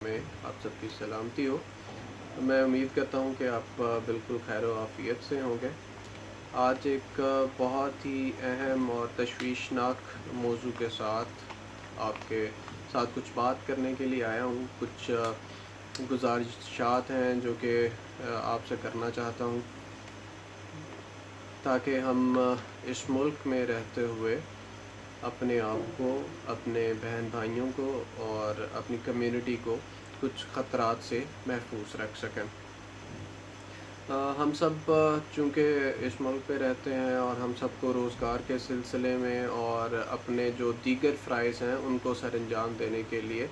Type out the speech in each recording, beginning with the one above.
में आप सबकी सलामती हो। मैं उम्मीद करता हूँ कि आप बिल्कुल खैर व आफ़ियत से होंगे। आज एक बहुत ही अहम और तशवीशनाक मौजू के साथ आपके साथ कुछ बात करने के लिए आया हूँ। कुछ गुज़ारिशात हैं जो कि आपसे करना चाहता हूँ, ताकि हम इस मुल्क में रहते हुए अपने आप को, अपने बहन भाइयों को और अपनी कम्युनिटी को कुछ ख़तरात से महफूज रख सकें। हम सब चूँकि इस मुल्क पे रहते हैं और हम सबको रोज़गार के सिलसिले में और अपने जो दीगर फ़राइज़ हैं उनको सरअंजाम देने के लिए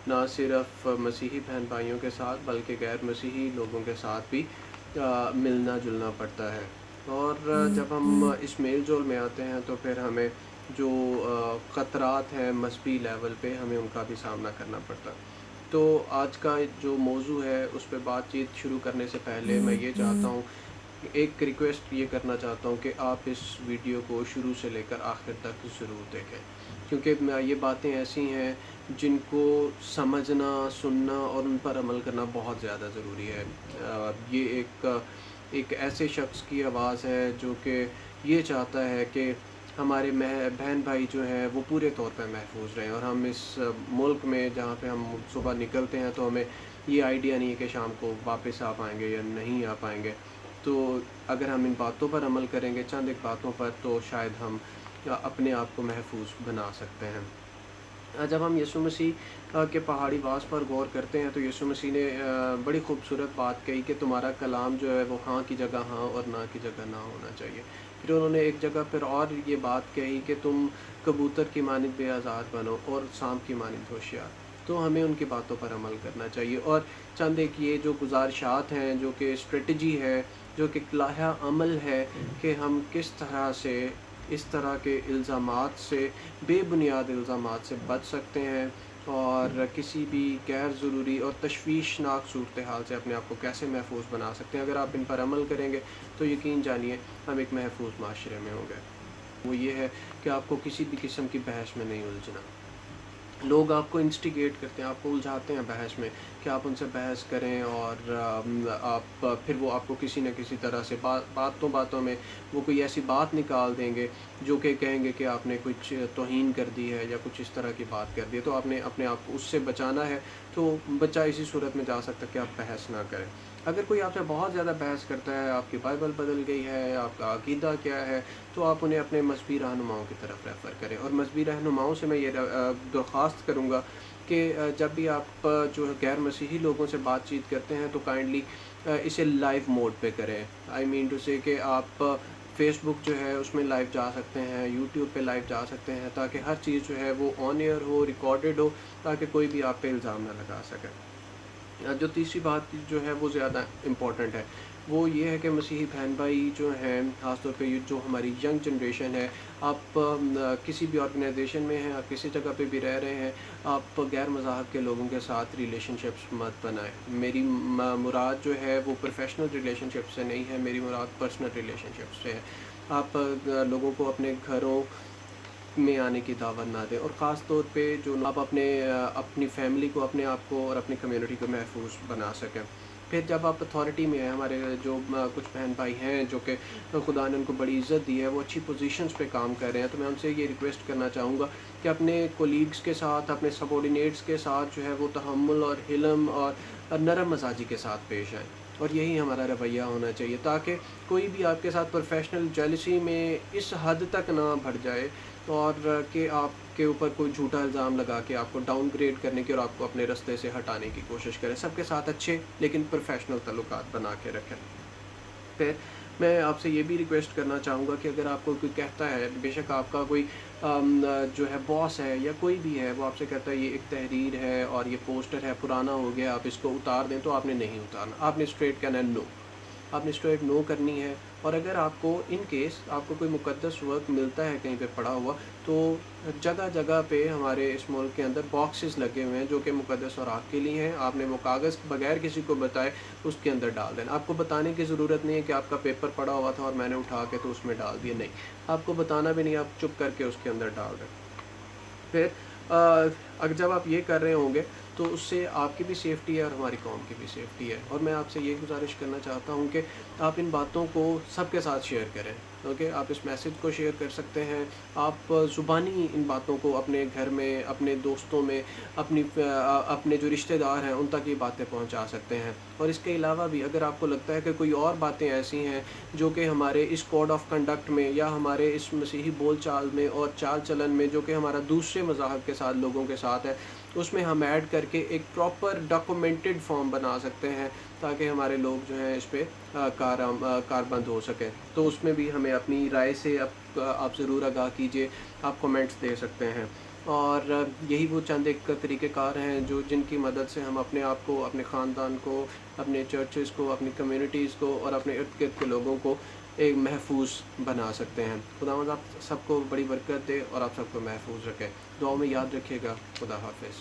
ना सिर्फ़ मसीही बहन भाइयों के साथ बल्कि गैर मसीही लोगों के साथ भी मिलना जुलना पड़ता है। और जब हम इस मेल जोल में आते हैं तो फिर हमें जो ख़तरात हैं मज़हबी लेवल पे हमें उनका भी सामना करना पड़ता है। तो आज का जो मौजू है उस पे बातचीत शुरू करने से पहले मैं ये चाहता हूँ, एक रिक्वेस्ट ये करना चाहता हूँ कि आप इस वीडियो को शुरू से लेकर आखिर तक ज़रूर देखें, क्योंकि ये बातें ऐसी हैं जिनको समझना, सुनना और उन पर अमल करना बहुत ज़्यादा ज़रूरी है। ये एक ऐसे शख्स की आवाज़ है जो कि ये चाहता है कि हमारे बहन भाई जो हैं वो पूरे तौर पे महफूज रहें, और हम इस मुल्क में जहाँ पे हम सुबह निकलते हैं तो हमें ये आइडिया नहीं है कि शाम को वापस आ पाएंगे या नहीं आ पाएंगे। तो अगर हम इन बातों पर अमल करेंगे, चंद एक बातों पर, तो शायद हम अपने आप को महफूज बना सकते हैं। जब हम यीशु मसीह के पहाड़ी वास पर गौर करते हैं तो यीशु मसीह ने बड़ी खूबसूरत बात कही कि तुम्हारा कलाम जो है वो हाँ की जगह हाँ और ना की जगह ना होना चाहिए। फिर उन्होंने एक जगह पर और ये बात कही कि तुम कबूतर की मानिंद बेआज़ार बनो और सांप की मानिंद होशियार। तो हमें उनकी बातों पर अमल करना चाहिए। और चंद एक ये जो गुजारिशात हैं, जो कि स्ट्रेटजी है, जो कि लाहा अमल है कि हम किस तरह से इस तरह के इल्ज़ामात से, बेबुनियाद इल्ज़ामात से बच सकते हैं और किसी भी गैर ज़रूरी और तशवीशनाक सूरत हाल से अपने आप को कैसे महफूज बना सकते हैं। अगर आप इन पर अमल करेंगे तो यकीन जानिए हम एक महफूज माशरे में होंगे। वो ये है कि आपको किसी भी किस्म की बहस में नहीं उलझना। लोग आपको इंस्टिगेट करते हैं, आपको उलझाते हैं बहस में कि आप उनसे बहस करें, और आप फिर वो आपको किसी न किसी तरह से बातों में वो कोई ऐसी बात निकाल देंगे जो कि कहेंगे कि आपने कुछ तौहीन कर दी है या कुछ इस तरह की बात कर दी है। तो आपने अपने आप को उससे बचाना है, तो बच्चा इसी सूरत में जा सकता है कि आप बहस ना करें। अगर कोई आपसे बहुत ज़्यादा बहस करता है, आपकी बाइबल बदल गई है, आपका अकीदा क्या है, तो आप उन्हें अपने मज़हबी रहनुमाओं की तरफ रेफ़र करें। और मज़हबी रहनुमाओं से मैं ये दरख्वास्त करूँगा कि जब भी आप जो है गैर मसीही लोगों से बातचीत करते हैं तो काइंडली इसे लाइव मोड पे करें। आई मीन टू से कि आप फ़ेसबुक जो है उसमें लाइव जा सकते हैं, यूट्यूब पे लाइव जा सकते हैं, ताकि हर चीज़ जो है वो ऑन एयर हो, रिकॉर्डेड हो, ताकि कोई भी आप पे इल्ज़ाम ना लगा सके। जो तीसरी बात जो है वो ज़्यादा इम्पॉर्टेंट है, वो ये है कि मसीही बहन भाई जो हैं, ख़ास तौर पे ये जो हमारी यंग जनरेशन है, आप किसी भी ऑर्गेनाइजेशन में हैं, आप किसी जगह पे भी रह रहे हैं, आप गैर मज़ाहब के लोगों के साथ रिलेशनशिप्स मत बनाएं। मेरी मुराद जो है वो प्रोफेशनल रिलेशनशिप से नहीं है, मेरी मुराद पर्सनल रिलेशनशिप से है। आप लोगों को अपने घरों में आने की दावत ना दें, और ख़ास तौर पे जो आप अपनी फैमिली को, अपने आप को और अपनी कम्युनिटी को महफूज बना सकें। फिर जब आप अथॉरिटी में हैं, हमारे जो कुछ बहन भाई हैं जो कि खुदा ने उनको बड़ी इज़्ज़त दी है, वो अच्छी पोजीशंस पे काम कर रहे हैं, तो मैं उनसे ये रिक्वेस्ट करना चाहूँगा कि अपने कोलीग्स के साथ, अपने सबॉर्डिनेट्स के साथ जो है वो तहम्मुल और हिल्म और नरम मज़ाजी के साथ पेश आएँ। और यही हमारा रवैया होना चाहिए, ताकि कोई भी आपके साथ प्रोफेशनल जेलसी में इस हद तक ना बढ़ जाए और कि आपके ऊपर कोई झूठा इल्ज़ाम लगा के आपको डाउनग्रेड करने की और आपको अपने रास्ते से हटाने की कोशिश करें। सबके साथ अच्छे लेकिन प्रोफेशनल ताल्लुकात बना के रखें। फिर मैं आपसे ये भी रिक्वेस्ट करना चाहूँगा कि अगर आपको कोई कहता है, बेशक आपका कोई जो है बॉस है या कोई भी है, वो आपसे कहता है ये एक तहरीर है और ये पोस्टर है, पुराना हो गया, आप इसको उतार दें, तो आपने नहीं उतारना। आपने स्ट्रेट कहना है नो। आपने स्ट्रेट नो करनी है। और अगर आपको इन केस आपको कोई मुक़द्दस वर्क मिलता है कहीं पे पड़ा हुआ, तो जगह-जगह पे हमारे इस मुल्क के अंदर बॉक्सेस लगे हुए हैं जो कि मुक़द्दस और आपके लिए हैं। आपने वो कागज़ बगैर किसी को बताए उसके अंदर डाल देना। आपको बताने की ज़रूरत नहीं है कि आपका पेपर पड़ा हुआ था और मैंने उठा के तो उसमें डाल दिया, नहीं। आपको बताना भी नहीं, आप चुप करके उसके अंदर डाल दें। फिर अगर जब आप ये कर रहे होंगे تو اس سے آپ کی بھی سیفٹی ہے اور ہماری قوم کی بھی سیفٹی ہے۔ اور میں آپ سے یہ گزارش کرنا چاہتا ہوں کہ آپ ان باتوں کو سب کے ساتھ شیئر کریں، اوکے؟ آپ اس میسیج کو شیئر کر سکتے ہیں، آپ زبانی ان باتوں کو اپنے گھر میں، اپنے دوستوں میں، اپنے جو رشتہ دار ہیں ان تک یہ باتیں پہنچا سکتے ہیں۔ اور اس کے علاوہ بھی اگر آپ کو لگتا ہے کہ کوئی اور باتیں ایسی ہیں جو کہ ہمارے اس کوڈ آف کنڈکٹ میں یا ہمارے اس مسیحی بول چال میں اور چال چلن میں جو کہ ہمارا دوسرے مذاہب کے ساتھ لوگوں کے ساتھ ہے، اس میں ہم ایڈ کر کے ایک پراپر ڈاکومنٹڈ فارم بنا سکتے ہیں تاکہ ہمارے لوگ جو ہیں اس پہ کاربند ہو سکیں۔ تو اس میں بھی ہمیں اپنی رائے سے آپ ضرور آگاہ کیجیے، آپ کمنٹس دے سکتے ہیں۔ اور یہی وہ چند ایک طریقہ کار ہیں جن کی مدد سے ہم اپنے آپ کو، اپنے خاندان کو، اپنے چرچز کو، اپنی کمیونٹیز کو اور اپنے ارد گرد کے لوگوں کو ایک محفوظ بنا سکتے ہیں۔ خداوند آپ سب کو بڑی برکت دے اور آپ سب کو محفوظ رکھے۔ دعاؤں میں یاد رکھیے گا۔ خدا حافظ۔